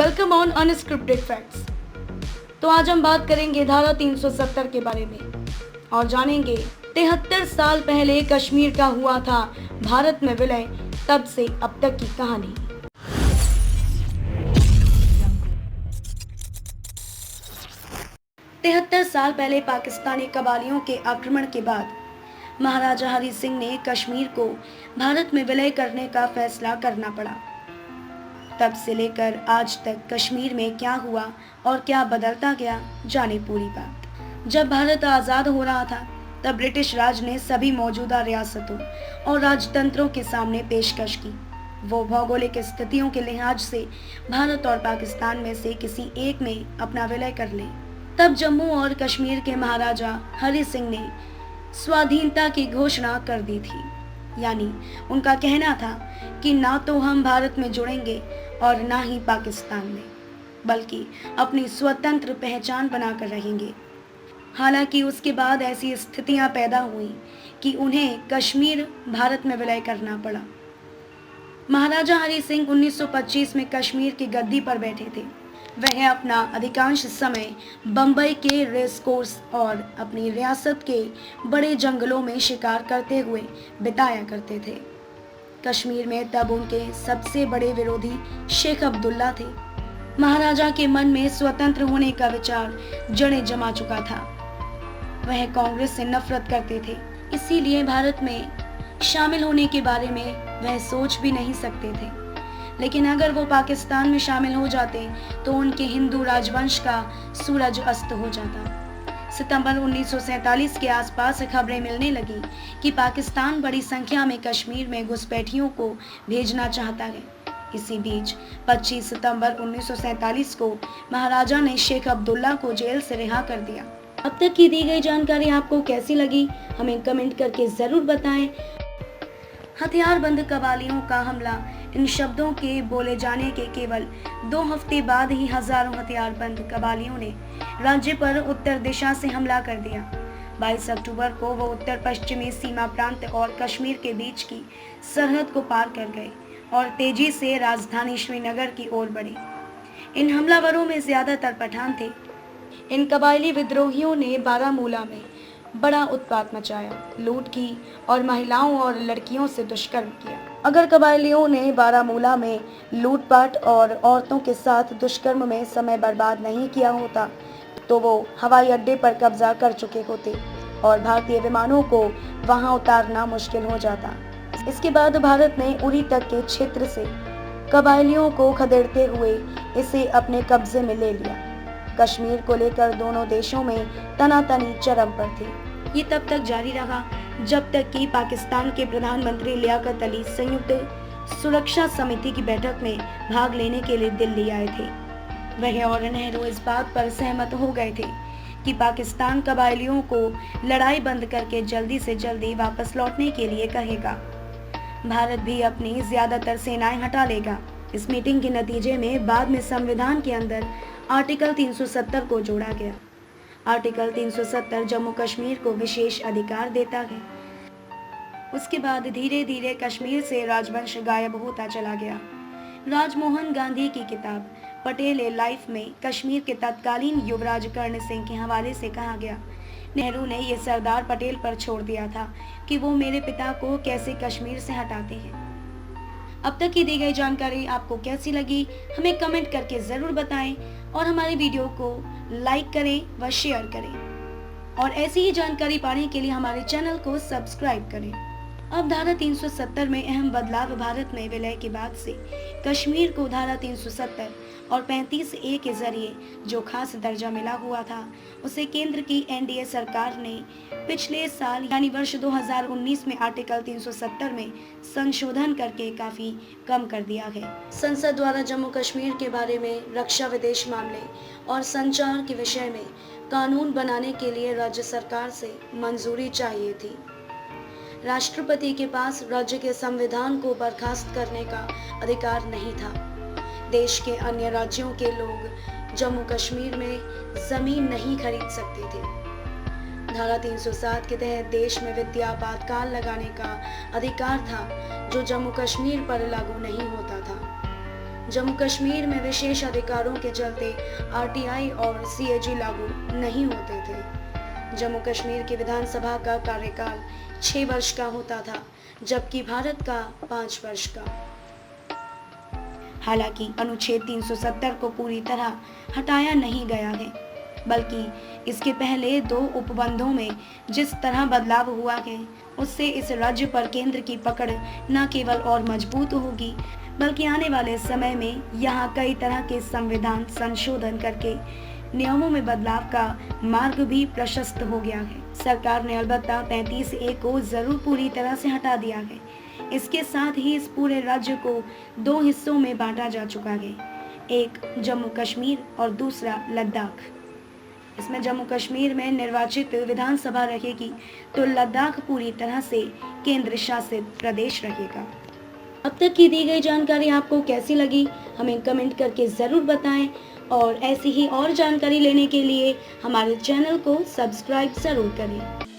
Welcome on unscripted facts. तो आज हम बात करेंगे धारा 370 के बारे में और जानेंगे 73 साल पहले कश्मीर का हुआ था भारत में विलय, तब से अब तक की कहानी। तिहत्तर साल पहले पाकिस्तानी कबालियों के आक्रमण के बाद महाराजा हरि सिंह ने कश्मीर को भारत में विलय करने का फैसला करना पड़ा। तब से लेकर आज तक कश्मीर में क्या हुआ और क्या बदलता गया, जाने पूरी बात। जब भारत आज़ाद हो रहा था तब ब्रिटिश राज ने सभी मौजूदा रियासतों और राजतंत्रों के सामने पेशकश की वो भौगोलिक स्थितियों के लिहाज से भारत और पाकिस्तान में से किसी एक में अपना विलय कर ले। तब जम्मू और कश्मीर के महाराजा हरि सिंह ने स्वाधीनता की घोषणा कर दी थी। यानी उनका कहना था कि ना तो हम भारत में जुड़ेंगे और ना ही पाकिस्तान में, बल्कि अपनी स्वतंत्र पहचान बनाकर रहेंगे। हालांकि उसके बाद ऐसी स्थितियां पैदा हुई कि उन्हें कश्मीर भारत में विलय करना पड़ा। महाराजा हरि सिंह 1925 में कश्मीर की गद्दी पर बैठे थे। वह अपना अधिकांश समय बम्बई के रेस कोर्स और अपनी रियासत के बड़े जंगलों में शिकार करते हुए बिताया करते थे। कश्मीर में तब उनके सबसे बड़े विरोधी शेख अब्दुल्ला थे। महाराजा के मन में स्वतंत्र होने का विचार जड़ें जमा चुका था। वह कांग्रेस से नफरत करते थे, इसीलिए भारत में शामिल होने के बारे में वह सोच भी नहीं सकते थे। लेकिन अगर वो पाकिस्तान में शामिल हो जाते तो उनके हिंदू राजवंश का सूरज अस्त हो जाता। सितंबर 1947 के आसपास खबरें मिलने लगी कि पाकिस्तान बड़ी संख्या में कश्मीर में घुसपैठियों को भेजना चाहता है। इसी बीच 25 सितंबर 1947 को महाराजा ने शेख अब्दुल्ला को जेल से रिहा कर दिया। अब तक की दी गई जानकारी आपको कैसी लगी, हमें कमेंट करके जरूर बताएं। हथियारबंद कबालियों का हमला, इन शब्दों के बोले जाने के केवल 2 हफ्ते बाद ही हजारों हथियारबंद कबालियों ने राज्य पर उत्तर दिशा से हमला कर दिया। 22 अक्टूबर को वो उत्तर पश्चिमी सीमा प्रांत और कश्मीर के बीच की सरहद को पार कर गए और तेजी से राजधानी श्रीनगर की ओर बढ़े। इन हमलावरों में ज्यादातर पठान थे। इन कबायली विद्रोहियों ने बारामूला में बड़ा उत्पात मचाया, लूट की और महिलाओं और लड़कियों से दुष्कर्म किया। अगर कबायलियों ने बारामूला में लूटपाट और औरतों के साथ दुष्कर्म में समय बर्बाद नहीं किया होता तो वो हवाई अड्डे पर कब्जा कर चुके होते और भारतीय विमानों को वहां उतारना मुश्किल हो जाता। इसके बाद भारत ने उरी तक के क्षेत्र से कबायलियों को खदेड़ते हुए इसे अपने कब्जे में ले लिया। कश्मीर को लेकर दोनों देशों में तनातनी चरम पर थी। ये तब तक जारी रहा जब तक कि पाकिस्तान के प्रधानमंत्री लियाकत अली संयुक्त सुरक्षा समिति की बैठक में भाग लेने के लिए दिल्ली आए थे। वह और नेहरू इस बात पर सहमत हो गए थे कि पाकिस्तान कबायलियों को लड़ाई बंद करके जल्दी से जल्दी वापस लौटने के लिए कहेगा। भारत भी अपनी ज्यादातर सेनाएं हटा लेगा। इस मीटिंग के नतीजे में बाद में संविधान के अंदर आर्टिकल 370 को जोड़ा गया। आर्टिकल 370 जम्मू कश्मीर को विशेष अधिकार देता है। उसके बाद धीरे धीरे कश्मीर से राजवंश गायब होता चला गया। राजमोहन गांधी की किताब पटेल ए लाइफ में कश्मीर के तत्कालीन युवराज कर्ण सिंह के हवाले से कहा गया, नेहरू ने यह सरदार पटेल पर छोड़ दिया था कि वो मेरे पिता को कैसे कश्मीर से हटाते हैं। अब तक की दी गई जानकारी आपको कैसी लगी, हमें कमेंट करके जरूर बताएं और हमारे वीडियो को लाइक करें व शेयर करें और ऐसी ही जानकारी पाने के लिए हमारे चैनल को सब्सक्राइब करें। अब धारा 370 में अहम बदलाव, भारत में विलय के बाद से कश्मीर को धारा 370 और 35A के जरिए जो खास दर्जा मिला हुआ था उसे केंद्र की एनडीए सरकार ने पिछले साल यानी वर्ष 2019 में आर्टिकल 370 में संशोधन करके काफी कम कर दिया है। संसद द्वारा जम्मू कश्मीर के बारे में रक्षा, विदेश मामले और संचार के विषय में कानून बनाने के लिए राज्य सरकार से मंजूरी चाहिए थी। राष्ट्रपति के पास राज्य के संविधान को बर्खास्त करने का अधिकार नहीं था। देश के अन्य राज्यों के लोग जम्मू कश्मीर में जमीन नहीं खरीद सकते थे। धारा 307 के तहत देश में वित्तीय आपातकाल लगाने का अधिकार था, जो जम्मू कश्मीर पर लागू नहीं होता था। जम्मू कश्मीर में विशेष अधिकारों के चलते आरटीआई और सीएजी लागू नहीं होते थे। जम्मू कश्मीर की विधानसभा का कार्यकाल 6 वर्ष का होता था, जबकि भारत का 5 वर्ष का। हालांकि अनुच्छेद 370 को पूरी तरह हटाया नहीं गया है, बल्कि इसके पहले 2 उपबंधों में जिस तरह बदलाव हुआ है, उससे इस राज्य पर केंद्र की पकड़ न केवल और मजबूत होगी, बल्कि आने वाले समय में यहाँ कई तरह के संविधान संशोधन करके नियमों में बदलाव का मार्ग भी प्रशस्त हो गया है। सरकार ने अलबत्ता 35A को जरूर पूरी तरह से हटा दिया है। इसके साथ ही इस पूरे राज्य को 2 हिस्सों में बांटा जा चुका है, एक जम्मू कश्मीर और दूसरा लद्दाख। इसमें जम्मू कश्मीर में निर्वाचित विधानसभा रहेगी, तो लद्दाख पूरी तरह से केंद्र शासित प्रदेश रहेगा। अब तक की दी गई जानकारी आपको कैसी लगी, हमें कमेंट करके ज़रूर बताएं और ऐसी ही और जानकारी लेने के लिए हमारे चैनल को सब्सक्राइब ज़रूर करें।